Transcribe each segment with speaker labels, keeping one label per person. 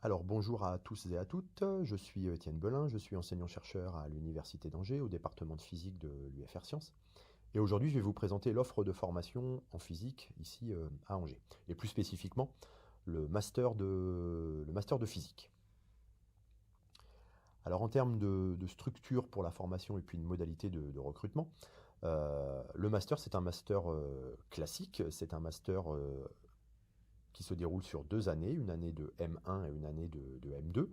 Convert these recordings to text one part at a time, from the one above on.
Speaker 1: Alors bonjour à tous et à toutes, je suis Étienne Belin, je suis enseignant-chercheur à l'Université d'Angers au département de physique de l'UFR Sciences. Et aujourd'hui je vais vous présenter l'offre de formation en physique ici à Angers. Et plus spécifiquement le master de physique. Alors en termes de structure pour la formation et puis de modalité de recrutement, le master c'est un master classique, c'est un master qui se déroule sur 2 années, une année de M1 et une année de M2,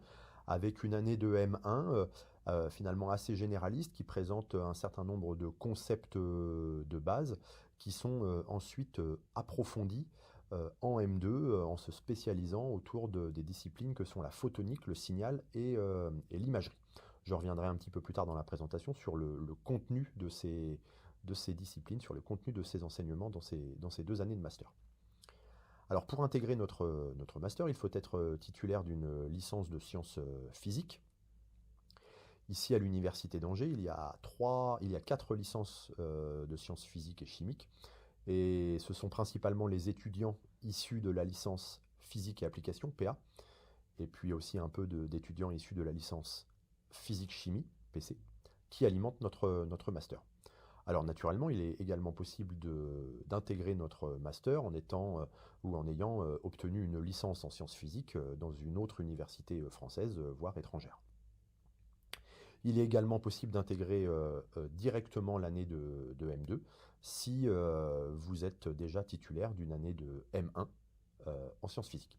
Speaker 1: avec une année de M1 finalement assez généraliste qui présente un certain nombre de concepts de base qui sont ensuite approfondis en M2 en se spécialisant autour des disciplines que sont la photonique, le signal et l'imagerie. Je reviendrai un petit peu plus tard dans la présentation sur le contenu de ces disciplines, sur le contenu de ces enseignements dans ces 2 années de master. Alors pour intégrer notre master, il faut être titulaire d'une licence de sciences physiques. Ici à l'Université d'Angers, il y a 4 licences de sciences physiques et chimiques. Et ce sont principalement les étudiants issus de la licence physique et application, PA, et puis aussi un peu d'étudiants issus de la licence physique-chimie, PC, qui alimentent notre master. Alors naturellement, il est également possible d'intégrer notre master en étant ou en ayant obtenu une licence en sciences physiques dans une autre université française, voire étrangère. Il est également possible d'intégrer directement l'année de M2 si vous êtes déjà titulaire d'une année de M1 en sciences physiques.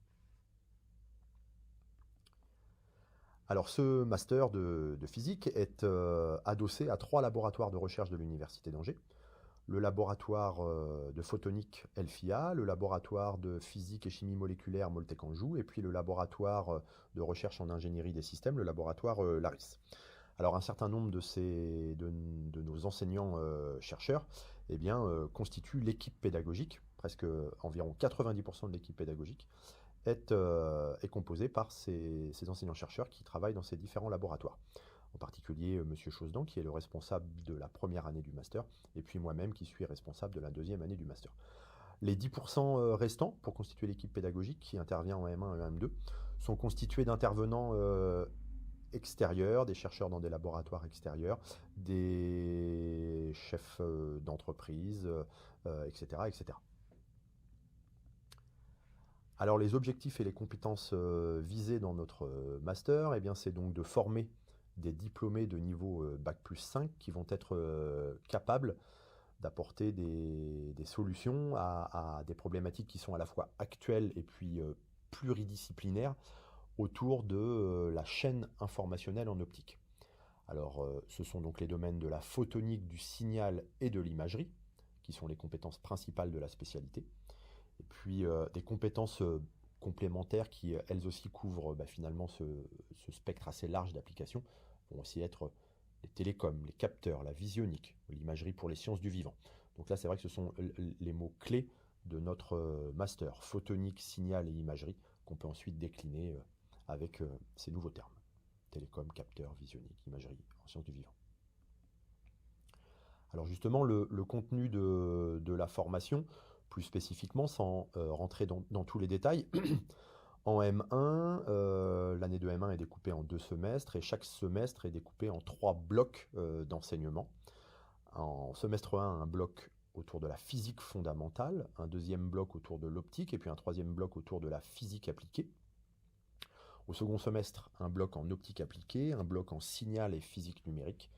Speaker 1: Alors ce master de physique est adossé à 3 laboratoires de recherche de l'Université d'Angers. Le laboratoire de photonique ELFIA, le laboratoire de physique et chimie moléculaire Moltec-Anjou, et puis le laboratoire de recherche en ingénierie des systèmes, le laboratoire LARIS. Alors un certain nombre de nos enseignants chercheurs constituent l'équipe pédagogique, presque environ 90% de l'équipe pédagogique est composée par ces enseignants-chercheurs qui travaillent dans ces différents laboratoires. En particulier Monsieur Chosdan, qui est le responsable de la première année du master, et puis moi-même qui suis responsable de la deuxième année du master. Les 10% restants, pour constituer l'équipe pédagogique qui intervient en M1 et M2, sont constitués d'intervenants extérieurs, des chercheurs dans des laboratoires extérieurs, des chefs d'entreprise, etc., etc. Alors les objectifs et les compétences visées dans notre master, c'est donc de former des diplômés de niveau Bac+5 qui vont être capables d'apporter des solutions à des problématiques qui sont à la fois actuelles et puis pluridisciplinaires autour de la chaîne informationnelle en optique. Alors ce sont donc les domaines de la photonique, du signal et de l'imagerie, qui sont les compétences principales de la spécialité. Et puis des compétences complémentaires qui elles aussi couvrent finalement ce spectre assez large d'applications vont aussi être les télécoms, les capteurs, la visionique, l'imagerie pour les sciences du vivant. Donc là c'est vrai que ce sont les mots clés de notre master, photonique, signal et imagerie, qu'on peut ensuite décliner avec ces nouveaux termes. Télécom, capteur, visionique, imagerie en sciences du vivant. Alors justement, le contenu de la formation, plus spécifiquement, sans rentrer dans tous les détails, en M1, l'année de M1 est découpée en 2 semestres et chaque semestre est découpé en 3 blocs d'enseignement. En semestre 1, un bloc autour de la physique fondamentale, un deuxième bloc autour de l'optique et puis un troisième bloc autour de la physique appliquée. Au second semestre, un bloc en optique appliquée, un bloc en signal et physique numérique,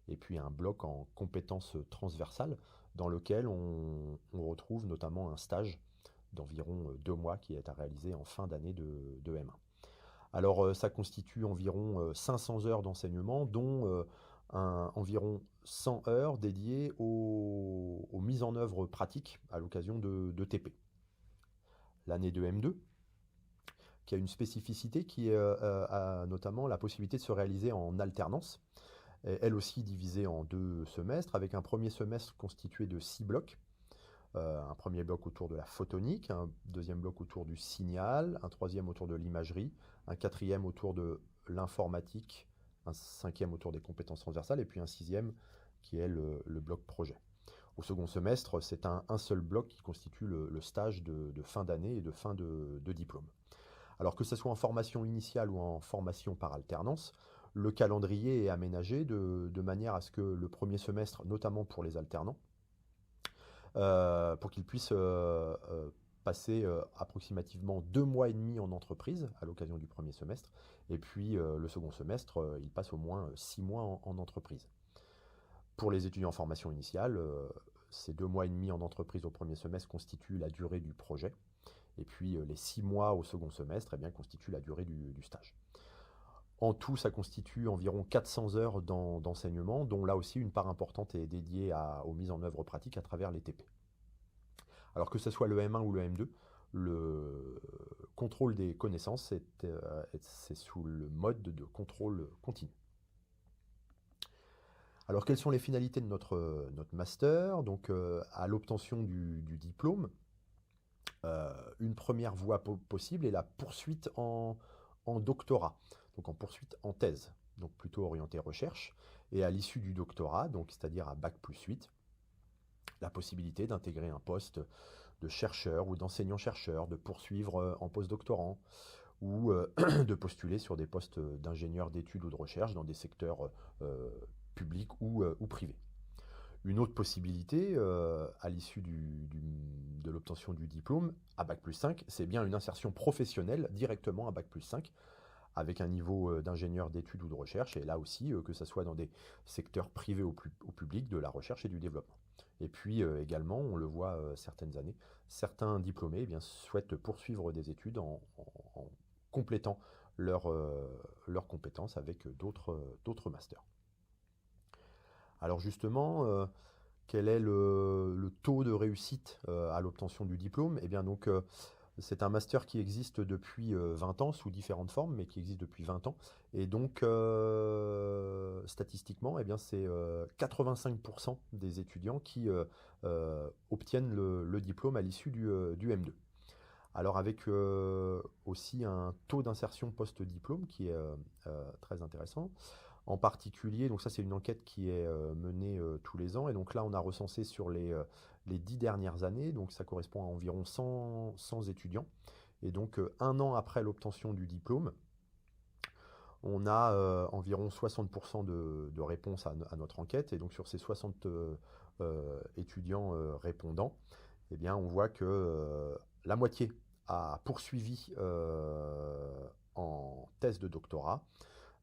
Speaker 1: et puis un bloc en compétences transversales dans lequel on retrouve notamment un stage d'environ 2 mois qui est à réaliser en fin d'année de M1. Alors ça constitue environ 500 heures d'enseignement, dont environ 100 heures dédiées aux mises en œuvre pratiques à l'occasion de TP. L'année de M2, qui a une spécificité qui a notamment la possibilité de se réaliser en alternance, elle aussi divisée en 2 semestres, avec un premier semestre constitué de 6 blocs. Un premier bloc autour de la photonique, un deuxième bloc autour du signal, un troisième autour de l'imagerie, un quatrième autour de l'informatique, un cinquième autour des compétences transversales, et puis un sixième qui est le bloc projet. Au second semestre, c'est un seul bloc qui constitue le stage de fin d'année et de fin de diplôme. Alors que ce soit en formation initiale ou en formation par alternance, le calendrier est aménagé de manière à ce que le premier semestre, notamment pour les alternants, pour qu'ils puissent passer approximativement 2 mois et demi en entreprise à l'occasion du premier semestre, et puis le second semestre, ils passent au moins 6 mois en entreprise. Pour les étudiants en formation initiale, ces 2 mois et demi en entreprise au premier semestre constituent la durée du projet, et puis les 6 mois au second semestre constituent la durée du stage. En tout, ça constitue environ 400 heures d'enseignement, dont là aussi une part importante est dédiée aux mises en œuvre pratiques à travers les TP. Alors que ce soit le M1 ou le M2, le contrôle des connaissances c'est sous le mode de contrôle continu. Alors quelles sont les finalités de notre master? Donc à l'obtention du diplôme, une première voie possible est la poursuite en doctorat, donc en poursuite en thèse, donc plutôt orientée recherche, et à l'issue du doctorat, donc c'est-à-dire à Bac+8, la possibilité d'intégrer un poste de chercheur ou d'enseignant-chercheur, de poursuivre en postdoctorant, ou de postuler sur des postes d'ingénieur d'études ou de recherche dans des secteurs publics ou privés. Une autre possibilité, à l'issue de l'obtention du diplôme, à Bac+5, c'est bien une insertion professionnelle directement à Bac+5, avec un niveau d'ingénieur d'études ou de recherche, et là aussi, que ce soit dans des secteurs privés ou publics, de la recherche et du développement. Et puis également, on le voit certaines années, certains diplômés souhaitent poursuivre des études en complétant leurs compétences avec d'autres masters. Alors justement, quel est le taux de réussite à l'obtention du diplôme? Eh bien donc, c'est un master qui existe depuis 20 ans, sous différentes formes, mais qui existe depuis 20 ans. Et donc, statistiquement, eh bien, c'est 85% des étudiants qui obtiennent le diplôme à l'issue du M2. Alors avec aussi un taux d'insertion post-diplôme qui est très intéressant. En particulier, donc ça c'est une enquête qui est menée tous les ans, et donc là on a recensé sur les 10 dernières années, donc ça correspond à environ 100 étudiants. Et donc un an après l'obtention du diplôme, on a environ 60% de réponses à notre enquête, et donc sur ces 60 étudiants répondants, eh bien, on voit que la moitié a poursuivi en thèse de doctorat,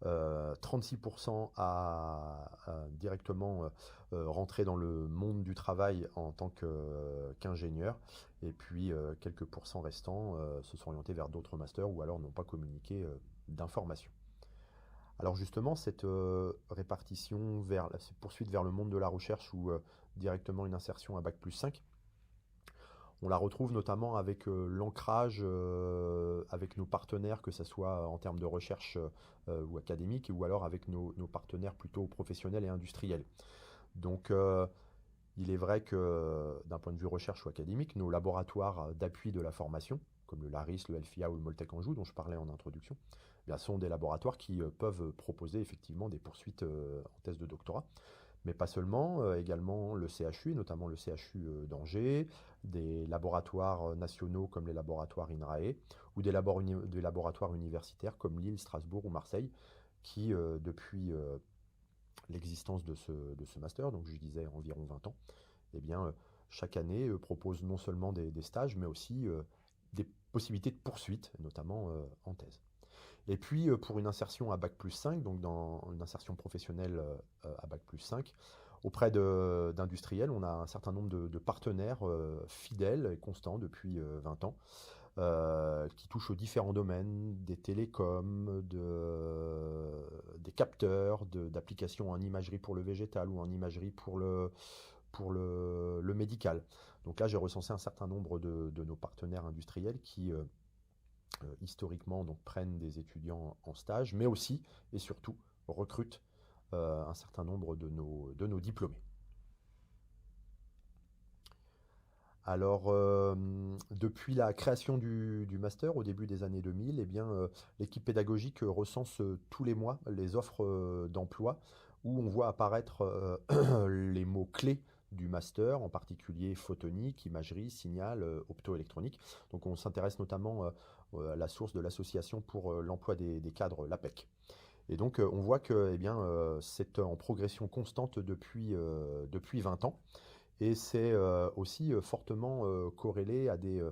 Speaker 1: 36% a directement rentré dans le monde du travail en tant qu'ingénieur, et puis quelques pourcents restants se sont orientés vers d'autres masters ou alors n'ont pas communiqué d'informations. Alors justement, cette répartition cette poursuite vers le monde de la recherche ou directement une insertion à Bac+5, on la retrouve notamment avec l'ancrage avec nos partenaires, que ce soit en termes de recherche ou académique, ou alors avec nos partenaires plutôt professionnels et industriels. Donc il est vrai que d'un point de vue recherche ou académique, nos laboratoires d'appui de la formation, comme le LARIS, le LFIA ou le Moltec Anjou, dont je parlais en introduction, sont des laboratoires qui peuvent proposer effectivement des poursuites en thèse de doctorat. Mais pas seulement, également le CHU, notamment le CHU d'Angers, des laboratoires nationaux comme les laboratoires INRAE, ou des laboratoires universitaires comme Lille, Strasbourg ou Marseille, qui, depuis l'existence de ce master, donc je disais environ 20 ans, eh bien, chaque année propose non seulement des stages, mais aussi des possibilités de poursuite, notamment en thèse. Et puis pour une insertion à Bac+5, donc dans une insertion professionnelle à Bac+5, auprès d'industriels, on a un certain nombre de partenaires fidèles et constants depuis 20 ans, qui touchent aux différents domaines, des télécoms, des capteurs, d'applications en imagerie pour le végétal ou en imagerie pour le médical. Donc là, j'ai recensé un certain nombre de nos partenaires industriels qui historiquement donc, prennent des étudiants en stage, mais aussi et surtout recrutent un certain nombre de nos diplômés. Alors, depuis la création du master au début des années 2000, eh bien, l'équipe pédagogique recense tous les mois les offres d'emploi où on voit apparaître les mots-clés du master, en particulier photonique, imagerie, signal, optoélectronique. Donc on s'intéresse notamment à la source de l'association pour l'emploi des cadres, l'APEC. Et donc, on voit que eh bien, c'est en progression constante depuis 20 ans. Et c'est aussi fortement corrélé à des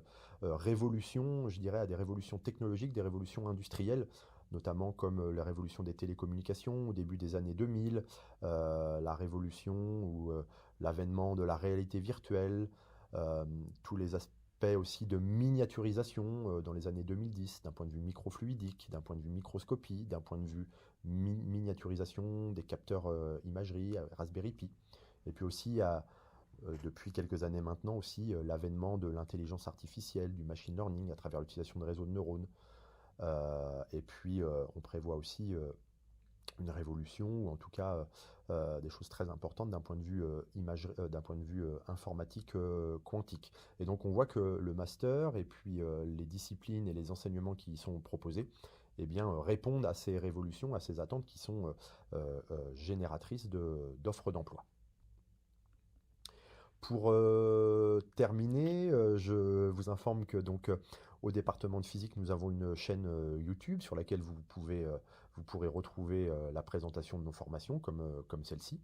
Speaker 1: révolutions, je dirais, à des révolutions technologiques, des révolutions industrielles, notamment comme la révolution des télécommunications au début des années 2000, la révolution ou l'avènement de la réalité virtuelle, euh, tous les aspects aussi de miniaturisation dans les années 2010, d'un point de vue microfluidique, d'un point de vue microscopie, d'un point de vue miniaturisation des capteurs imagerie, Raspberry Pi. Et puis aussi depuis quelques années maintenant aussi l'avènement de l'intelligence artificielle, du machine learning à travers l'utilisation de réseaux de neurones. Et puis on prévoit aussi une révolution, ou en tout cas des choses très importantes d'un point de vue d'un point de vue informatique quantique. Et donc on voit que le master et puis les disciplines et les enseignements qui y sont proposés eh bien, répondent à ces révolutions, à ces attentes qui sont génératrices d'offres d'emploi. Pour terminer, je vous informe que donc au département de physique, nous avons une chaîne YouTube sur laquelle vous pourrez retrouver la présentation de nos formations comme celle-ci.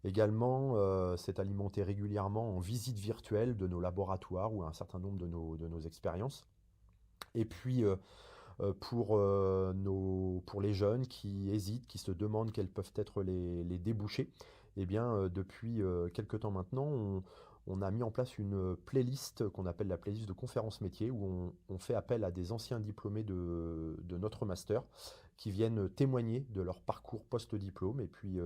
Speaker 1: Également, c'est alimenté régulièrement en visites virtuelles de nos laboratoires ou un certain nombre de nos expériences. Et puis, pour les jeunes qui hésitent, qui se demandent quels peuvent être les débouchés, eh bien, depuis quelque temps maintenant, on a mis en place une playlist qu'on appelle la playlist de conférences métiers, où on fait appel à des anciens diplômés de notre master qui viennent témoigner de leur parcours post-diplôme et puis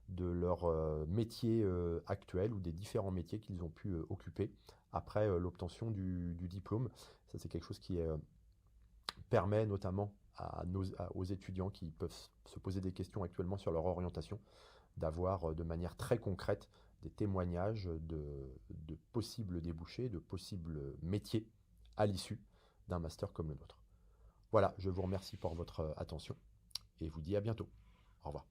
Speaker 1: de leur métier actuel ou des différents métiers qu'ils ont pu occuper après l'obtention du diplôme. Ça, c'est quelque chose qui permet notamment aux étudiants qui peuvent se poser des questions actuellement sur leur orientation, d'avoir de manière très concrète des témoignages de possibles débouchés, de possibles métiers à l'issue d'un master comme le nôtre. Voilà, je vous remercie pour votre attention et vous dis à bientôt. Au revoir.